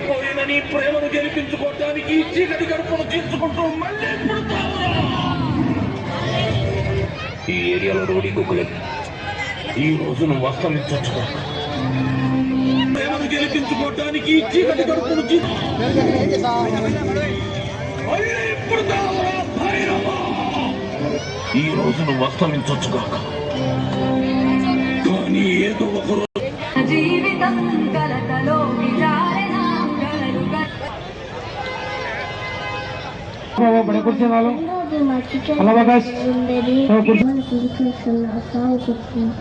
పోయినని ప్రేమను గెలిపించుకోవడానికి చీకటి గడుపును తీర్చుకుంటూ మళ్ళీ పుడతావురా. ఈ ఏరియాలో రోడీ కుక్కలేదు. ఈ రోజు నువ్వు అస్తమించొచ్చు. ప్రేమను గెలిపించుకోవడానికి చీకటి గడుపును మళ్ళీ పుడతావురా భైరవా. ఈ రోజు నువ్వు అస్తమించొచ్చు కాక, కానీ ఏదో ఒకరు జీవితం కలతలో बड़े कुर्सी वालों अलावा बस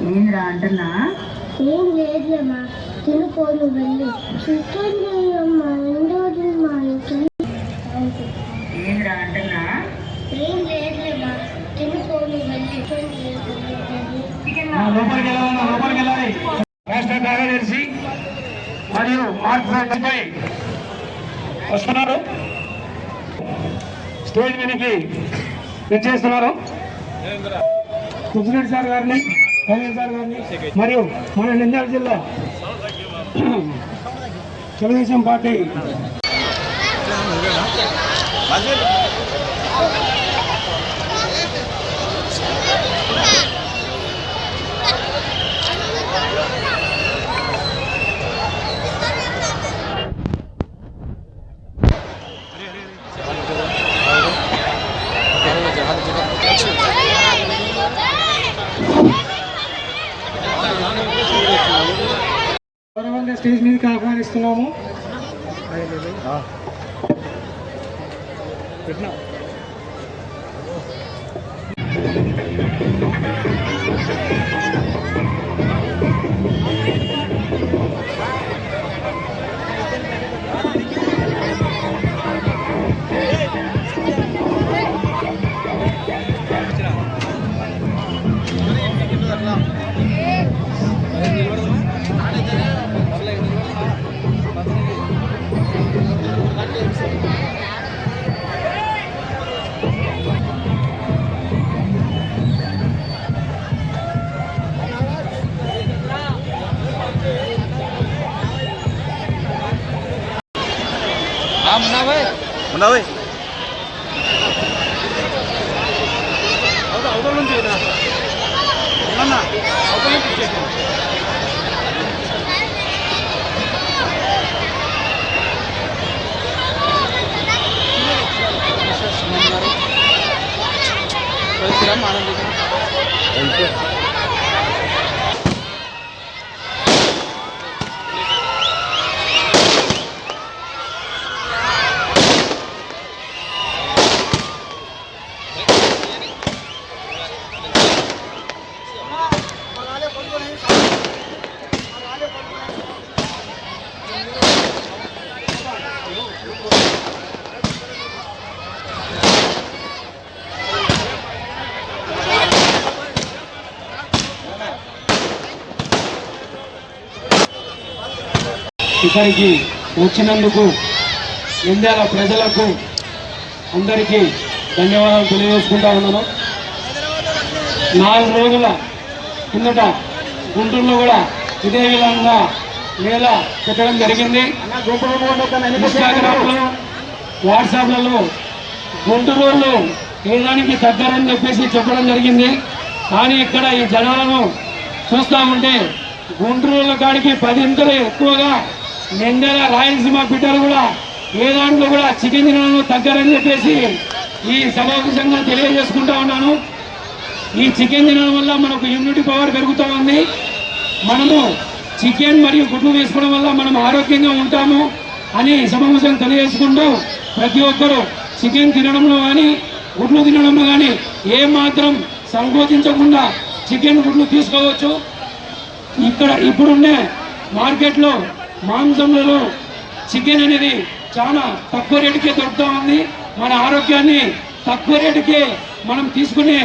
ఏంద్రా అంటున్నా ఏం లేదమ్మా తినుకోను వెళ్ళి చికెన్ చేయమ్మా 2 రోజులు మా ఏంద్రా అంటున్నా ఏం లేదమ్మా తినుకోను వెళ్ళి లోపలికి వెళ్ళాలి. రాష్ట్ర కార్యదర్శి మరియు మార్పుపై వస్తున్నారు. స్టేజ్ మీదకి విచ్చేస్తున్నారు. ప్రెసిడెంట్ సార్ గారిని, కళ్యాణ్ సార్ గారిని మరియు మన నంద్యాల జిల్లా తెలుగుదేశం పార్టీ గౌరవంగా స్టేజ్ మీదకి ఆహ్వానిస్తున్నాము. ఇక్కడికి వచ్చినందుకు నంద్యాల ప్రజలకు అందరికీ ధన్యవాదాలు తెలియజేసుకుంటా ఉన్నాను. 4 రోజుల కిందట గుంటూరులో కూడా ఇదే విధంగా మేళ పెట్టడం జరిగింది. ఇన్స్టాగ్రామ్లో, వాట్సాప్లలో గుంటూరులో ఏదానికి తగ్గరని చెప్పేసి చెప్పడం జరిగింది. కానీ ఇక్కడ ఈ జనాలను చూస్తూ ఉంటే గుంటూరుల కాడికి 10 ఎక్కువగా నంద్యాల రాయలసీమ బిడ్డలు కూడా ఏ దాంట్లో కూడా చికెన్ తినడం తగ్గరని చెప్పేసి ఈ సమావేశంగా తెలియజేసుకుంటా ఉన్నాను. ఈ చికెన్ తినడం వల్ల మనకు ఇమ్యూనిటీ పవర్ పెరుగుతూ ఉంది. మనము చికెన్ మరియు గుడ్లు వేసుకోవడం వల్ల మనం ఆరోగ్యంగా ఉంటాము అని సమావేశం తెలియజేసుకుంటూ ప్రతి ఒక్కరూ చికెన్ తినడంలో కానీ గుడ్లు తినడంలో కానీ ఏమాత్రం సంకోచించకుండా చికెన్ గుడ్లు తీసుకోవచ్చు. ఇక్కడ ఇప్పుడున్నే మార్కెట్లో మాంసంలో చికెన్ అనేది చాలా తక్కువ రేటుకే దొరుకుతూ ఉంది. మన ఆరోగ్యాన్ని తక్కువ రేటుకే మనం తీసుకునే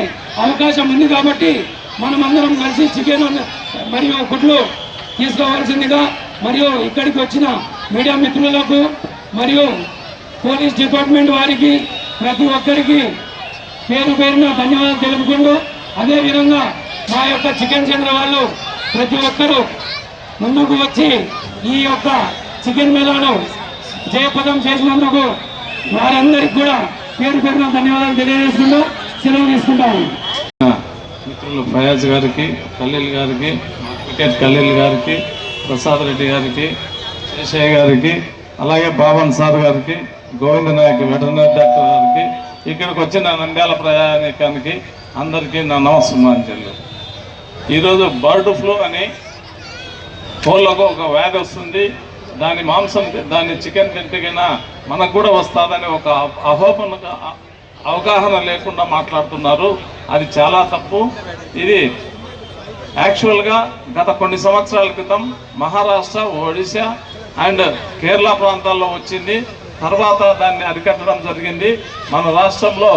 అవకాశం ఉంది కాబట్టి మనం అందరం కలిసి చికెన్ మరియు గుడ్లు తీసుకోవాల్సిందిగా మరియు ఇక్కడికి వచ్చిన మీడియా మిత్రులకు మరియు పోలీస్ డిపార్ట్మెంట్ వారికి ప్రతి ఒక్కరికి పేరు పేరున ధన్యవాదాలు తెలుపుకుంటూ, అదేవిధంగా మా యొక్క చికెన్ సెంటర్ వాళ్ళు ప్రతి ఒక్కరూ ముందుకు వచ్చి ఈ యొక్క చికెన్ మేళాను జయప్రదం చేసినందుకు వారందరికీ కూడా పేరు పేరున ధన్యవాదాలు తెలియజేసుకుంటూ సెలవు తీసుకుంటాము. మిత్రులు ఫయాజ్ గారికి, ఖలీల్ గారికి, క్రికెట్ ఖలీల్ గారికి, ప్రసాద్ రెడ్డి గారికి, శేషయ్య గారికి, అలాగే బాబన్ సార్ గారికి, గోవింద నాయక్ వెటర్నరీ డాక్టర్ గారికి, ఇక్కడికి వచ్చిన నంద్యాల ప్రయాణికానికి అందరికీ నా నమస్సుమాంజలు. ఈరోజు బర్డ్ ఫ్లూ అని కోళ్ళకు ఒక వ్యాధి వస్తుంది, దాని మాంసం దాని చికెన్ తింటేగినా మనకు కూడా వస్తుందని ఒక అవగాహన లేకుండా మాట్లాడుతున్నారు. అది చాలా తప్పు. ఇది యాక్చువల్గా గత కొన్ని సంవత్సరాల క్రితం మహారాష్ట్ర, ఒడిశా అండ్ కేరళ ప్రాంతాల్లో వచ్చింది. తర్వాత దాన్ని అరికట్టడం జరిగింది. మన రాష్ట్రంలో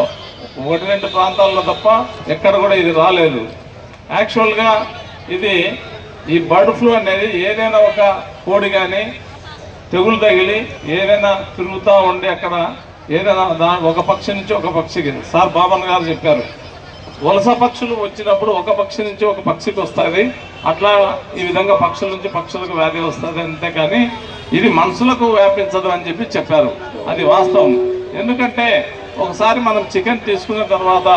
1-2 ప్రాంతాల్లో తప్ప ఎక్కడ కూడా ఇది రాలేదు. యాక్చువల్గా ఇది ఈ బర్డ్ ఫ్లూ అనేది ఏదైనా ఒక కోడి కానీ తెగులు తగిలి ఏదైనా తిరుగుతూ ఉండి అక్కడ ఏదైనా ఒక పక్షి నుంచి ఒక పక్షికి, సార్ బాబన్ గారు చెప్పారు, వలస పక్షులు వచ్చినప్పుడు ఒక పక్షి నుంచి ఒక పక్షికి వస్తుంది, అట్లా ఈ విధంగా పక్షుల నుంచి పక్షులకు వ్యాధి వస్తుంది. అంతేకాని ఇది మనుషులకు వ్యాపించదు అని చెప్పారు. అది వాస్తవం. ఎందుకంటే ఒకసారి మనం చికెన్ తీసుకున్న తర్వాత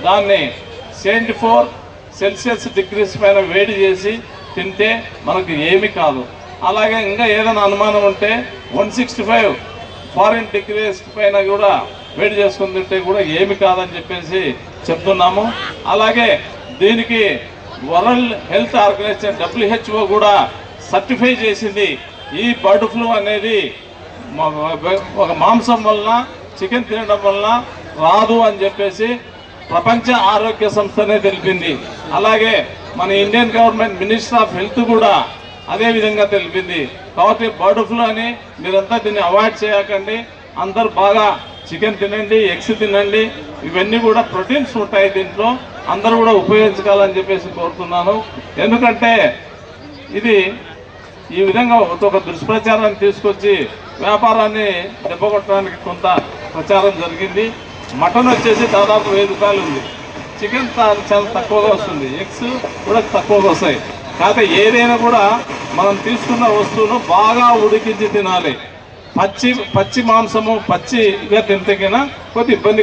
దాన్ని 74 సెల్సియస్ డిగ్రీస్ పైన వేడి చేసి తింటే మనకు ఏమీ కాదు. అలాగే ఇంకా ఏదైనా అనుమానం ఉంటే 165 ఫారెన్ డిగ్రీస్ పైన కూడా వేడి చేసుకుని తింటే కూడా ఏమి కాదని చెప్పేసి చెప్తున్నాము. అలాగే దీనికి వరల్డ్ హెల్త్ ఆర్గనైజేషన్ WHO కూడా సర్టిఫై చేసింది. ఈ బర్డ్ ఫ్లూ అనేది ఒక మాంసం వలన, చికెన్ తినడం వలన రాదు అని చెప్పేసి ప్రపంచ ఆరోగ్య సంస్థనే తెలిపింది. అలాగే మన Indian government minister of health కూడా అదే విధంగా తెలిపింది. కాబట్టి బర్డ్ ఫ్లూ అని మీరంతా దీన్ని అవాయిడ్ చేయకండి. అందరూ బాగా చికెన్ తినండి, ఎగ్స్ తినండి. ఇవన్నీ కూడా ప్రోటీన్స్ ఉంటాయి దీంట్లో. అందరూ కూడా ఉపయోగించుకోవాలని చెప్పేసి కోరుతున్నాను. ఎందుకంటే ఇది ఈ విధంగా ఒక దుష్ప్రచారాన్ని తీసుకొచ్చి వ్యాపారాన్ని దెబ్బకొట్టడానికి కొంత ప్రచారం జరిగింది. మటన్ వచ్చేసి దాదాపు 1000 రూపాయలు ఉంది, చికెన్ చాలా తక్కువగా వస్తుంది, ఎగ్స్ కూడా తక్కువగా వస్తాయి. కాకపోతే ఏదైనా కూడా మనం తీసుకున్న వస్తువును బాగా ఉడికించి తినాలి. పచ్చి మాంసము పచ్చిగా తింటే కొద్ది ఇబ్బంది.